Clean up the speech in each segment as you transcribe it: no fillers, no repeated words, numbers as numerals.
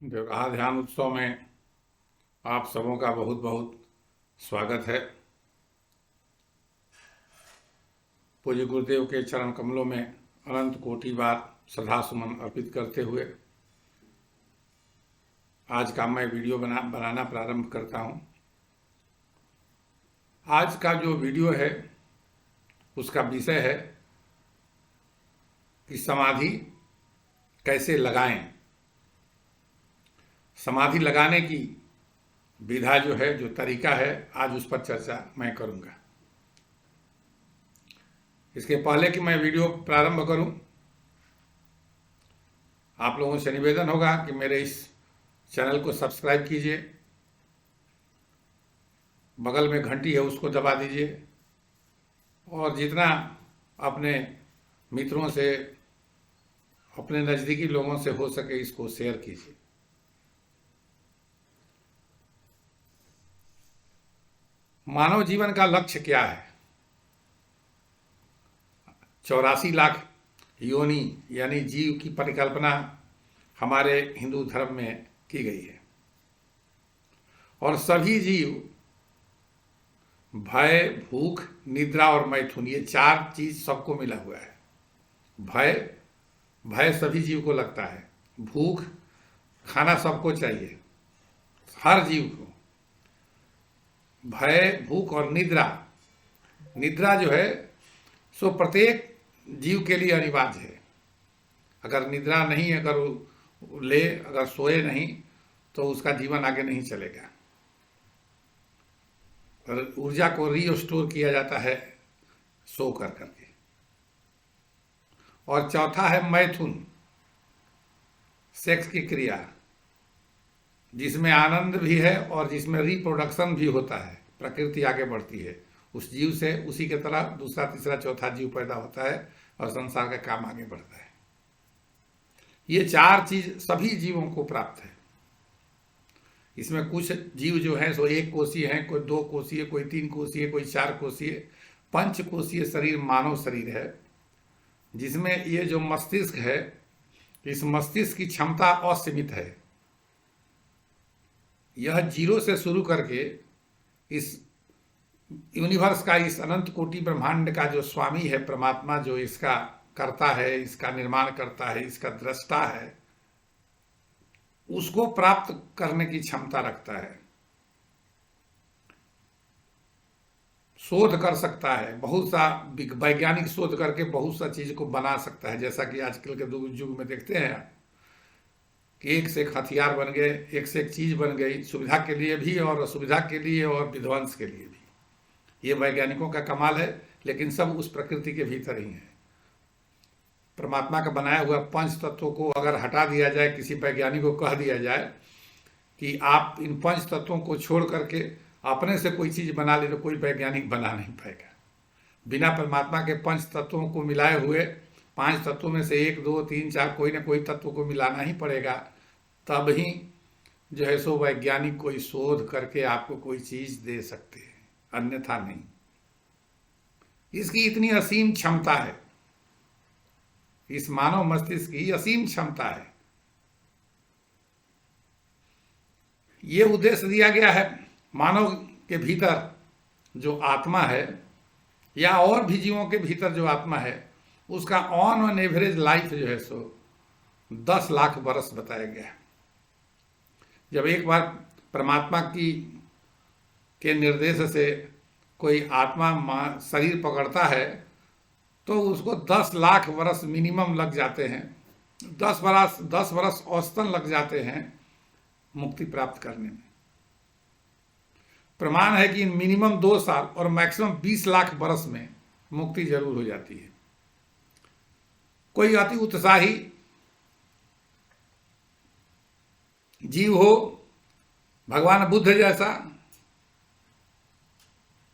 विवाह ध्यान उत्सव में आप सबों का बहुत बहुत स्वागत है। पूज्य गुरुदेव के चरण कमलों में अनंत कोटि बार श्रद्धा सुमन अर्पित करते हुए आज का मैं वीडियो बनाना प्रारंभ करता हूं। आज का जो वीडियो है उसका विषय है कि समाधि कैसे लगाएं। समाधि लगाने की विधा जो है, जो तरीका है, आज उस पर चर्चा मैं करूंगा। इसके पहले कि मैं वीडियो प्रारंभ करूं, आप लोगों से निवेदन होगा कि मेरे इस चैनल को सब्सक्राइब कीजिए, बगल में घंटी है उसको दबा दीजिए और जितना अपने मित्रों से, अपने नज़दीकी लोगों से हो सके इसको शेयर कीजिए। मानव जीवन का लक्ष्य क्या है? 84 लाख योनि यानी जीव की परिकल्पना हमारे हिंदू धर्म में की गई है और सभी जीव भय, भूख, निद्रा और मैथुन, ये 4 चीज सबको मिला हुआ है। भय सभी जीव को लगता है। भूख, खाना सबको चाहिए, हर जीव को। भय, भूख और निद्रा जो है सो प्रत्येक जीव के लिए अनिवार्य है। अगर निद्रा नहीं, अगर सोए नहीं तो उसका जीवन आगे नहीं चलेगा। और ऊर्जा को रीस्टोर किया जाता है सो करके। और चौथा है मैथुन, सेक्स की क्रिया, जिसमें आनंद भी है और जिसमें रिप्रोडक्शन भी होता है। प्रकृति आगे बढ़ती है, उस जीव से उसी के तरह दूसरा, तीसरा, चौथा जीव पैदा होता है और संसार का काम आगे बढ़ता है। ये 4 चीज सभी जीवों को प्राप्त है। इसमें कुछ जीव जो हैं सो 1 कोषीय हैं, कोई 2 कोषीय, कोई 3 कोषीय, कोई 4 कोषीय। 5 कोषीय शरीर मानव शरीर है, जिसमें ये जो मस्तिष्क है, इस मस्तिष्क की क्षमता असीमित है। यह 0 से शुरू करके इस यूनिवर्स का, इस अनंत कोटि ब्रह्मांड का जो स्वामी है, परमात्मा, जो इसका करता है, इसका निर्माण करता है, इसका दृष्टा है, उसको प्राप्त करने की क्षमता रखता है। शोध कर सकता है, बहुत सा वैज्ञानिक शोध करके बहुत सा चीज को बना सकता है। जैसा कि आजकल के युग में देखते हैं कि एक से एक हथियार बन गए, एक से एक चीज बन गई, सुविधा के लिए भी और असुविधा के लिए और विध्वंस के लिए भी। ये वैज्ञानिकों का कमाल है, लेकिन सब उस प्रकृति के भीतर ही है। परमात्मा का बनाया हुआ 5 तत्वों को अगर हटा दिया जाए, किसी वैज्ञानिक को कह दिया जाए कि आप इन 5 तत्वों को छोड़ करके अपने से कोई चीज बना ले, तो कोई वैज्ञानिक बना नहीं पाएगा। बिना परमात्मा के 5 तत्वों को मिलाए हुए 5 तत्वों में से 1, 2, 3, 4 कोई ना कोई तत्व को मिलाना ही पड़ेगा, तब ही जो है सो वैज्ञानिक कोई शोध करके आपको कोई चीज दे सकते हैं, अन्यथा नहीं। इसकी इतनी असीम क्षमता है, इस मानव मस्तिष्क की असीम क्षमता है। ये उद्देश्य दिया गया है मानव के भीतर जो आत्मा है, या और भी जीवों के भीतर जो आत्मा है, उसका ऑन एवरेज लाइफ जो है सो 10 लाख वर्ष बताया गया है। जब एक बार परमात्मा के निर्देश से कोई आत्मा शरीर पकड़ता है तो उसको 10 लाख वर्ष मिनिमम लग जाते हैं। 10 वर्ष औसतन लग जाते हैं मुक्ति प्राप्त करने में। प्रमाण है कि मिनिमम 2 साल और मैक्सिमम 20 लाख वर्ष में मुक्ति जरूर हो जाती है। कोई अति उत्साही जीव हो, भगवान बुद्ध जैसा,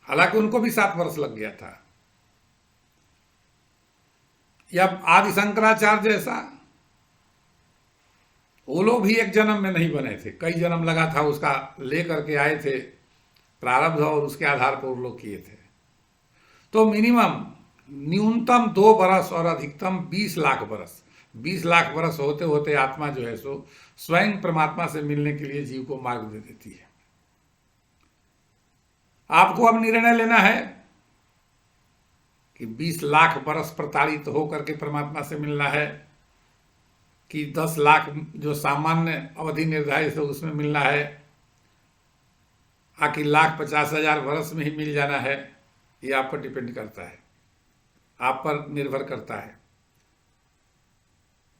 हालांकि उनको भी 7 वर्ष लग गया था, या आदि शंकराचार्य जैसा, वो लोग भी एक जन्म में नहीं बने थे, कई जन्म लगा था उसका, लेकर के आए थे प्रारब्ध और उसके आधार पर वो लोग किए थे। तो मिनिमम न्यूनतम 2 बरस और अधिकतम 20 लाख बरस, 20 लाख वर्ष होते होते आत्मा जो है सो स्वयं परमात्मा से मिलने के लिए जीव को मार्ग दे देती है। आपको अब निर्णय लेना है कि 20 लाख वर्ष प्रताड़ित होकर के परमात्मा से मिलना है कि 10 लाख जो सामान्य अवधि निर्धारित है उसमें मिलना है, आखिर 1,50,000 वर्ष में ही मिल जाना है। ये आप पर डिपेंड करता है, आप पर निर्भर करता है।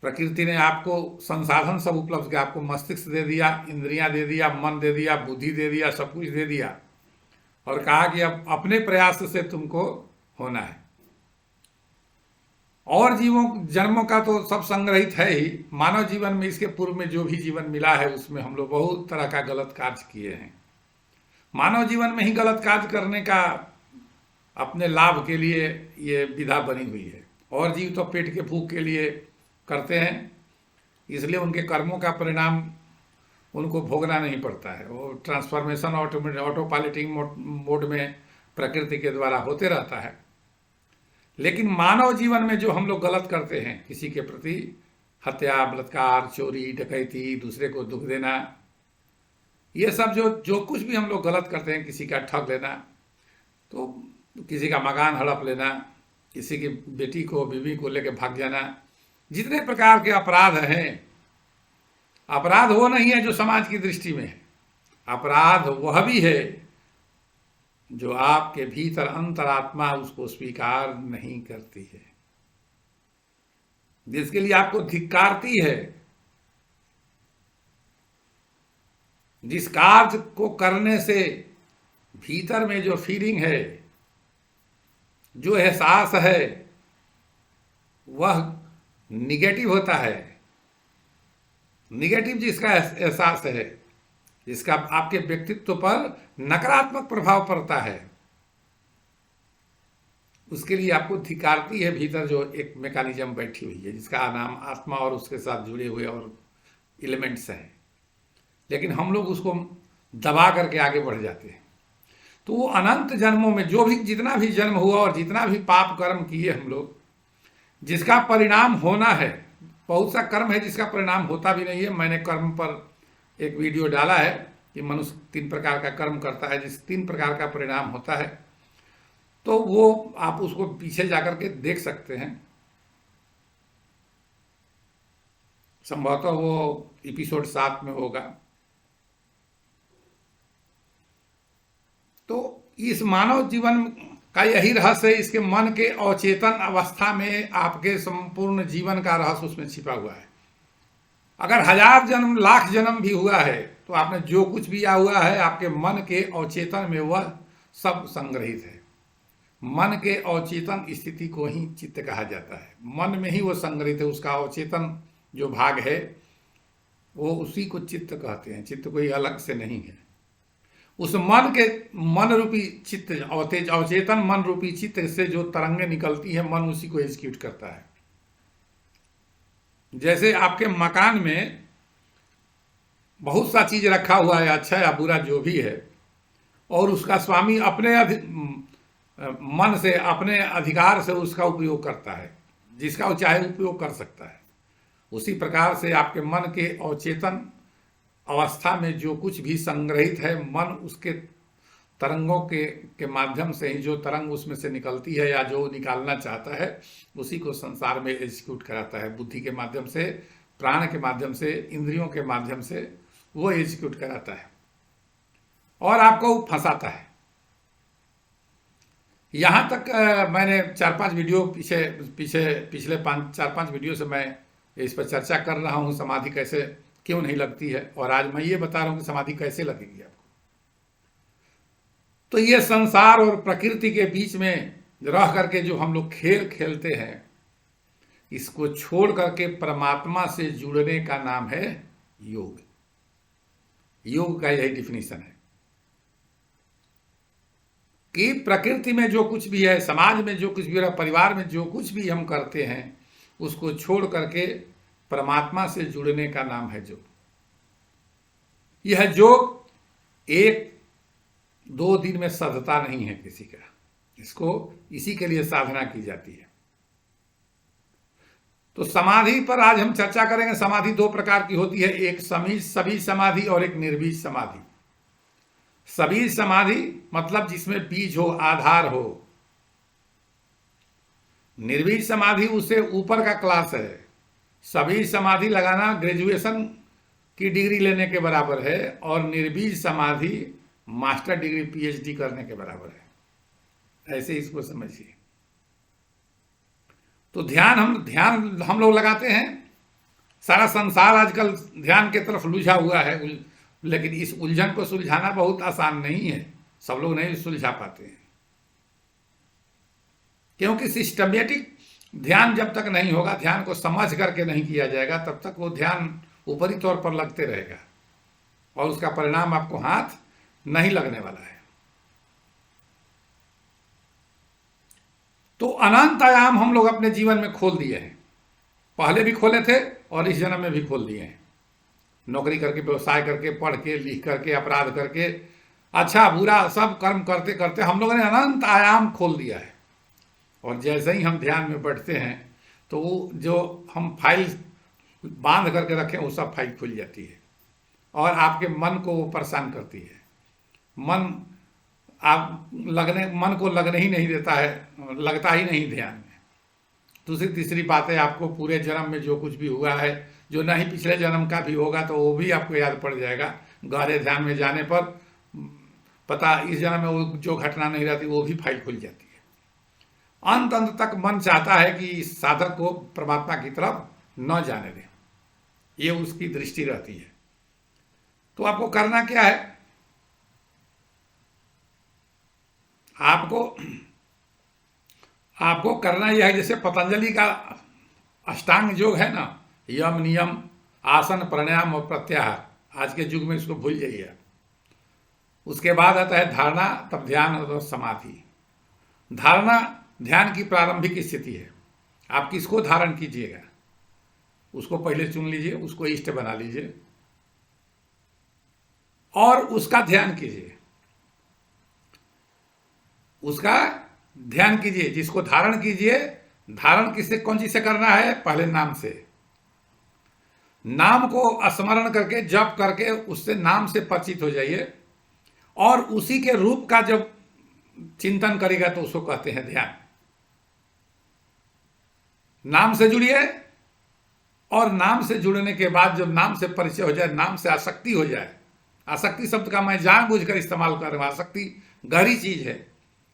प्रकृति ने आपको संसाधन सब उपलब्ध किया, आपको मस्तिष्क दे दिया, इंद्रियां दे दिया, मन दे दिया, बुद्धि दे दिया, सब कुछ दे दिया और कहा कि अब अपने प्रयास से तुमको होना है। और जीवों जन्मों का तो सब संग्रहित है ही। मानव जीवन में इसके पूर्व में जो भी जीवन मिला है उसमें हम लोग बहुत तरह का गलत कार्य किए हैं। मानव जीवन में ही गलत कार्य करने का अपने लाभ के लिए ये विधा बनी हुई है, और जीव तो पेट के भूख के लिए करते हैं, इसलिए उनके कर्मों का परिणाम उनको भोगना नहीं पड़ता है। वो ट्रांसफॉर्मेशन ऑटो पायलटिंग मोड में प्रकृति के द्वारा होते रहता है। लेकिन मानव जीवन में जो हम लोग गलत करते हैं, किसी के प्रति हत्या, बलात्कार, चोरी, डकैती, दूसरे को दुख देना, ये सब जो कुछ भी हम लोग गलत करते हैं, किसी का ठग लेना, तो किसी का मकान हड़प लेना, किसी की बेटी को बीवी को लेकर भाग जाना, जितने प्रकार के अपराध हैं, अपराध वो नहीं है जो समाज की दृष्टि में है, अपराध वह भी है जो आपके भीतर अंतरात्मा उसको स्वीकार नहीं करती है, जिसके लिए आपको धिक्कारती है। जिस कार्य को करने से भीतर में जो फीलिंग है, जो एहसास है, वह निगेटिव होता है। निगेटिव जिसका एहसास है, जिसका आपके व्यक्तित्व पर नकारात्मक प्रभाव पड़ता है, उसके लिए आपको धिक्कारती है। भीतर जो एक मैकेनिज्म बैठी हुई है जिसका नाम आत्मा और उसके साथ जुड़े हुए और एलिमेंट्स हैं, लेकिन हम लोग उसको दबा करके आगे बढ़ जाते हैं। तो वो अनंत जन्मों में जो भी जितना भी जन्म हुआ और जितना भी पाप कर्म किए हम लोग, जिसका परिणाम होना है, बहुत सा कर्म है जिसका परिणाम होता भी नहीं है। मैंने कर्म पर एक वीडियो डाला है कि मनुष्य 3 प्रकार का कर्म करता है, जिस 3 प्रकार का परिणाम होता है, तो वो आप उसको पीछे जाकर के देख सकते हैं। संभवतः वो एपिसोड 7 में होगा। तो इस मानव जीवन का यही रहस्य है, इसके मन के अवचेतन अवस्था में आपके संपूर्ण जीवन का रहस्य उसमें छिपा हुआ है। अगर 1000 जन्म, लाख जन्म भी हुआ है, तो आपने जो कुछ भी हुआ है, आपके मन के अवचेतन में वह सब संग्रहित है। मन के अवचेतन स्थिति को ही चित्त कहा जाता है। मन में ही वो संग्रहित है, उसका अवचेतन जो भाग है वो उसी को चित्त कहते हैं। चित्त कोई अलग से नहीं है। उस मन रूपी चित्त, अवचेतन मन रूपी चित्त से जो तरंगें निकलती है, मन उसी को एग्जीक्यूट करता है। जैसे आपके मकान में बहुत सा चीज रखा हुआ है, अच्छा या बुरा जो भी है, और उसका स्वामी अपने मन से, अपने अधिकार से उसका उपयोग करता है, जिसका वो चाहे उपयोग कर सकता है। उसी प्रकार से आपके मन के अवचेतन अवस्था में जो कुछ भी संग्रहित है, मन उसके तरंगों के माध्यम से ही, जो तरंग उसमें से निकलती है या जो निकालना चाहता है, उसी को संसार में एग्जीक्यूट कराता है। बुद्धि के माध्यम से, प्राण के माध्यम से, इंद्रियों के माध्यम से वो एग्जीक्यूट कराता है और आपको फंसाता है। यहाँ तक मैंने 4-5 वीडियो पिछले 4-5 वीडियो से मैं इस पर चर्चा कर रहा हूँ, समाधि कैसे क्यों नहीं लगती है, और आज मैं ये बता रहा हूँ कि समाधि कैसे लगेगी आपको। तो ये संसार और प्रकृति के बीच में रह करके जो हम लोग खेल खेलते हैं, इसको छोड़ करके परमात्मा से जुड़ने का नाम है योग। योग का यही डिफिनीशन है कि प्रकृति में जो कुछ भी है, समाज में जो कुछ भी है, परिवार में जो कुछ भी हम करते हैं, उसको छोड़ करके परमात्मा से जुड़ने का नाम है योग। यह योग 1-2 दिन में साधता नहीं है किसी का, इसको इसी के लिए साधना की जाती है। तो समाधि पर आज हम चर्चा करेंगे। समाधि दो प्रकार की होती है, एक सबीज समाधि और एक निर्बीज समाधि। सबीज समाधि मतलब जिसमें बीज हो, आधार हो। निर्बीज समाधि उससे ऊपर का क्लास है। सबीज समाधि लगाना ग्रेजुएशन की डिग्री लेने के बराबर है, और निर्बीज समाधि मास्टर डिग्री पीएचडी करने के बराबर है। ऐसे इसको समझिए। तो ध्यान हम लोग लगाते हैं। सारा संसार आजकल ध्यान की तरफ लुझा हुआ है, लेकिन इस उलझन को सुलझाना बहुत आसान नहीं है। सब लोग नहीं सुलझा पाते हैं, क्योंकि सिस्टमेटिक ध्यान जब तक नहीं होगा, ध्यान को समझ करके नहीं किया जाएगा, तब तक वो ध्यान ऊपरी तौर पर लगते रहेगा और उसका परिणाम आपको हाथ नहीं लगने वाला है। तो अनंत आयाम हम लोग अपने जीवन में खोल दिए हैं। पहले भी खोले थे और इस जन्म में भी खोल दिए हैं। नौकरी करके, व्यवसाय करके, पढ़ के, लिख करके, अपराध करके, अच्छा बुरा सब कर्म करते करते हम लोगों ने अनंत आयाम खोल दिया है। और जैसे ही हम ध्यान में बैठते हैं तो वो जो हम फाइल बांध करके रखें वो सब फाइल खुल जाती है और आपके मन को वो परेशान करती है। मन को लगने ही नहीं देता है, लगता ही नहीं ध्यान में। दूसरी तीसरी बात है, आपको पूरे जन्म में जो कुछ भी हुआ है, जो नहीं पिछले जन्म का भी होगा तो वो भी आपको याद पड़ जाएगा। गहरे ध्यान में जाने पर पता इस जन्म में वो जो घटना नहीं रहती वो भी फाइल खुल जाती है। अंत तक मन चाहता है कि इस साधक को परमात्मा की तरफ न जाने दें, ये उसकी दृष्टि रहती है। तो आपको करना क्या है? आपको करना यह है, जैसे पतंजलि का अष्टांग योग है ना, यम, नियम, आसन, प्राणायाम और प्रत्याहार। आज के युग में इसको भूल जाइए। उसके बाद आता है धारणा, तब ध्यान और समाधि। धारणा ध्यान की प्रारंभिक स्थिति है। आप किसको धारण कीजिएगा उसको पहले चुन लीजिए, उसको इष्ट बना लीजिए और उसका ध्यान कीजिए। उसका ध्यान कीजिए, जिसको धारण कीजिए। धारण किससे, कौन चीज से करना है? पहले नाम से। नाम को स्मरण करके, जप करके, उससे नाम से परिचित हो जाइए और उसी के रूप का जब चिंतन करेगा तो उसको कहते हैं ध्यान। नाम से जुड़िए और नाम से जुड़ने के बाद जब नाम से परिचय हो जाए, नाम से आसक्ति हो जाए। आसक्ति शब्द का मैं जानबूझकर इस्तेमाल कर रहा हूं। आसक्ति गहरी चीज है।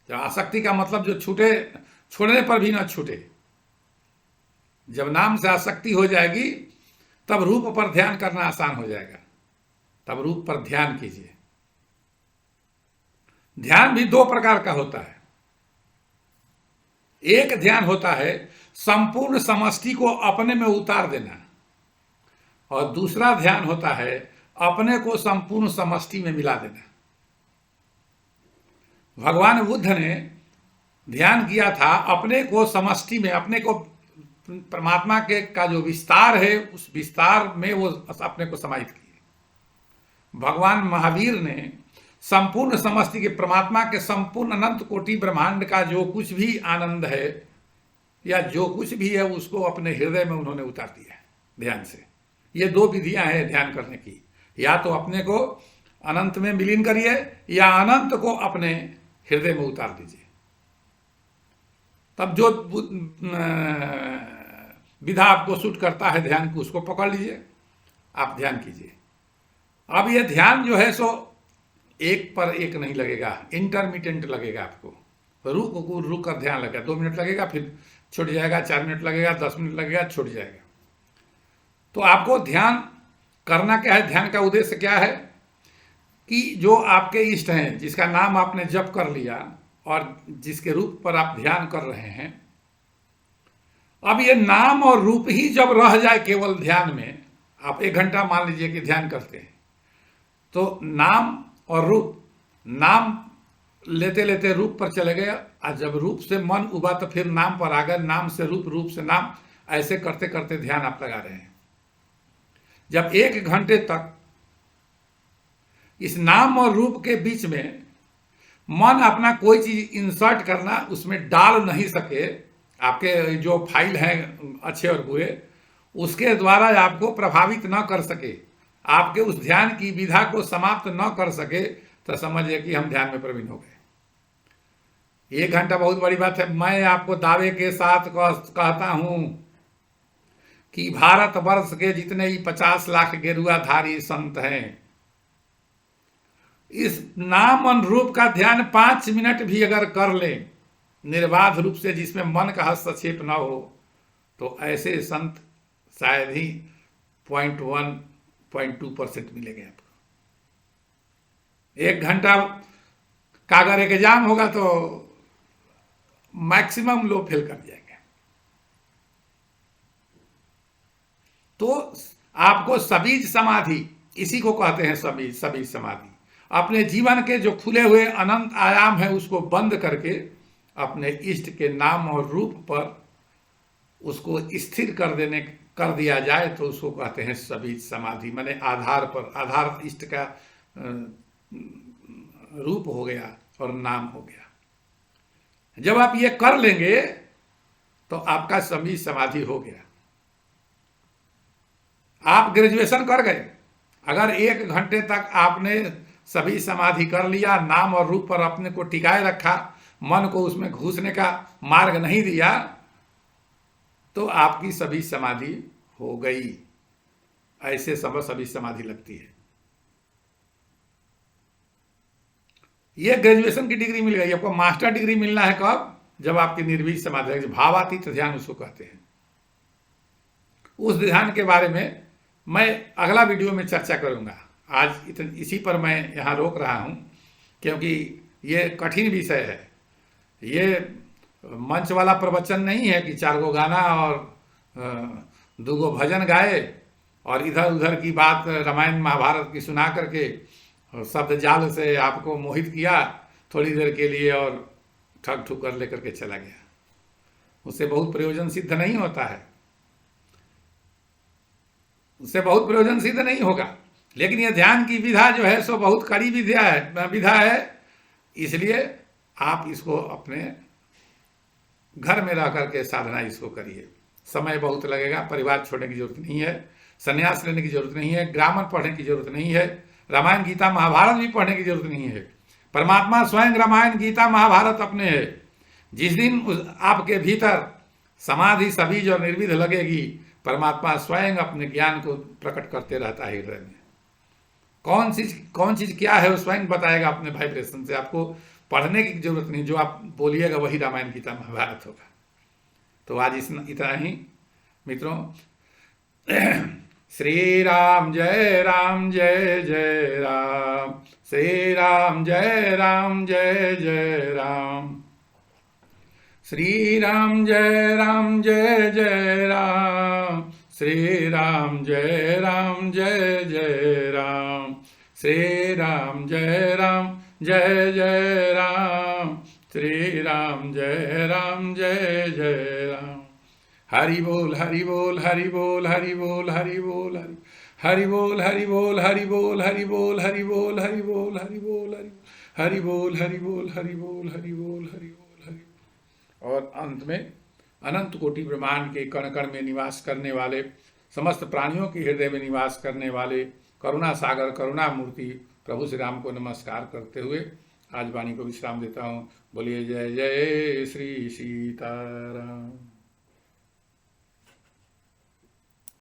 जब आसक्ति का मतलब जो छूटे, छोड़ने पर भी ना छूटे। जब नाम से आसक्ति हो जाएगी तब रूप पर ध्यान करना आसान हो जाएगा। तब रूप पर ध्यान कीजिए। ध्यान भी दो प्रकार का होता है। एक ध्यान होता है संपूर्ण समष्टि को अपने में उतार देना, और दूसरा ध्यान होता है अपने को संपूर्ण समष्टि में मिला देना। भगवान बुद्ध ने ध्यान किया था अपने को समष्टि में, अपने को परमात्मा के का जो विस्तार है उस विस्तार में वो अपने को समाहित किए। भगवान महावीर ने संपूर्ण समष्टि के, परमात्मा के संपूर्ण अनंत कोटि ब्रह्मांड का जो कुछ भी आनंद है या जो कुछ भी है उसको अपने हृदय में उन्होंने उतार दिया ध्यान से। ये दो विधियां हैं ध्यान करने की। या तो अपने को अनंत में विलीन करिए या अनंत को अपने हृदय में उतार दीजिए। तब जो विधा आपको सूट करता है ध्यान को, उसको पकड़ लीजिए, आप ध्यान कीजिए। अब ये ध्यान जो है सो एक पर एक नहीं लगेगा, इंटरमिटेंट लगेगा। आपको रुक कर ध्यान लगेगा। 2 मिनट लगेगा, फिर छूट जाएगा, 4 मिनट लगेगा, 10 मिनट लगेगा, छूट जाएगा। तो आपको ध्यान करना क्या है? ध्यान का उद्देश्य क्या है कि जो आपके इष्ट हैं, जिसका नाम आपने जप कर लिया और जिसके रूप पर आप ध्यान कर रहे हैं, अब ये नाम और रूप ही जब रह जाए केवल ध्यान में, आप 1 घंटा मान लीजिए कि ध्यान करते हैं, तो नाम और रूप, नाम लेते लेते रूप पर चले गए, और जब रूप से मन उबा तो फिर नाम पर आ गए, नाम से रूप, रूप से नाम, ऐसे करते करते ध्यान आप लगा रहे हैं। जब 1 घंटे तक इस नाम और रूप के बीच में मन अपना कोई चीज इंसर्ट करना उसमें डाल नहीं सके, आपके जो फाइल हैं अच्छे और बुरे, उसके द्वारा आपको प्रभावित न कर सके, आपके उस ध्यान की विधा को समाप्त न कर सके, तो समझिए कि हम ध्यान में प्रवीण हो गए। 1 घंटा बहुत बड़ी बात है। मैं आपको दावे के साथ कहता हूं कि भारतवर्ष के जितने ही 50 लाख गेरुआधारी संत हैं, इस नाम अनुरूप का ध्यान 5 मिनट भी अगर कर लें निर्बाध रूप से, जिसमें मन का हस्तक्षेप न हो, तो ऐसे संत शायद ही 0.1 0.2% मिलेंगे आपको। 1 घंटा का अगर एग्जाम होगा तो मैक्सिमम लोग फेल कर जाएंगे। तो आपको सबीज समाधि, इसी को कहते हैं सबीज समाधि। अपने जीवन के जो खुले हुए अनंत आयाम है उसको बंद करके अपने इष्ट के नाम और रूप पर उसको स्थिर कर दिया जाए तो उसको कहते हैं सबीज समाधि। माने आधार इष्ट का रूप हो गया और नाम हो गया। जब आप ये कर लेंगे तो आपका सबीज समाधि हो गया। आप ग्रेजुएशन कर गए, अगर 1 घंटे तक आपने सभी समाधि कर लिया, नाम और रूप पर अपने को टिकाए रखा, मन को उसमें घुसने का मार्ग नहीं दिया, तो आपकी सभी समाधि हो गई। ऐसे सब सभी समाधि लगती है। ये ग्रेजुएशन की डिग्री मिल गई। आपको मास्टर डिग्री मिलना है कब? जब आपकी निर्भीक समाधि, भावातीत ध्यान उसको कहते हैं। उस ध्यान के बारे में मैं अगला वीडियो में चर्चा करूंगा। आज इसी पर मैं यहाँ रोक रहा हूँ, क्योंकि ये कठिन विषय है। ये मंच वाला प्रवचन नहीं है कि 4 गो गाना और 2 गो भजन गाए और इधर उधर की बात रामायण महाभारत की सुना करके शब्द जाल से आपको मोहित किया थोड़ी देर के लिए और ठग ठुकर लेकर के चला गया। उससे बहुत प्रयोजन सिद्ध नहीं होता है, उससे बहुत प्रयोजन सिद्ध नहीं होगा। लेकिन यह ध्यान की विधा जो है सो बहुत कड़ी विधा है। इसलिए आप इसको अपने घर में रह करके साधना इसको करिए। समय बहुत लगेगा, परिवार छोड़ने की जरूरत नहीं है, संन्यास लेने की जरूरत नहीं है, ग्रामर पढ़ने की जरूरत नहीं है, रामायण गीता महाभारत भी पढ़ने की जरूरत नहीं है। परमात्मा स्वयं रामायण गीता महाभारत अपने है। जिस दिन आपके भीतर समाधि सबीज और निर्विध लगेगी, परमात्मा स्वयं अपने ज्ञान को प्रकट करते रहता है हृदय में। कौन चीज क्या है वो स्वयं बताएगा अपने वाइब्रेशन से। आपको पढ़ने की जरूरत नहीं, जो आप बोलिएगा वही रामायण गीता महाभारत होगा। तो आज इतना ही मित्रों। श्री राम जय राम जय जय राम, श्री राम जय राम जय जय राम, श्री राम जय राम जय जय राम, श्री राम जय राम जय जय राम, श्री राम जय राम जय जय राम, श्री राम जय राम जय जय राम। हरि बोल हरि बोल हरि बोल हरि बोल हरि बोल हरि बोल हरि बोल हरि बोल हरि बोल हरि बोल हरि बोल हरि बोल हरि बोल हरि बोल हरि बोल हरि बोल हरि बोल हरि। और अंत में अनंत कोटि ब्रह्मांड के कण कण में निवास करने वाले, समस्त प्राणियों के हृदय में निवास करने वाले करुणा सागर करुणा मूर्ति प्रभु श्री राम को नमस्कार करते हुए आज वाणी को विश्राम देता हूँ। बोलिए जय जय श्री सीताराम।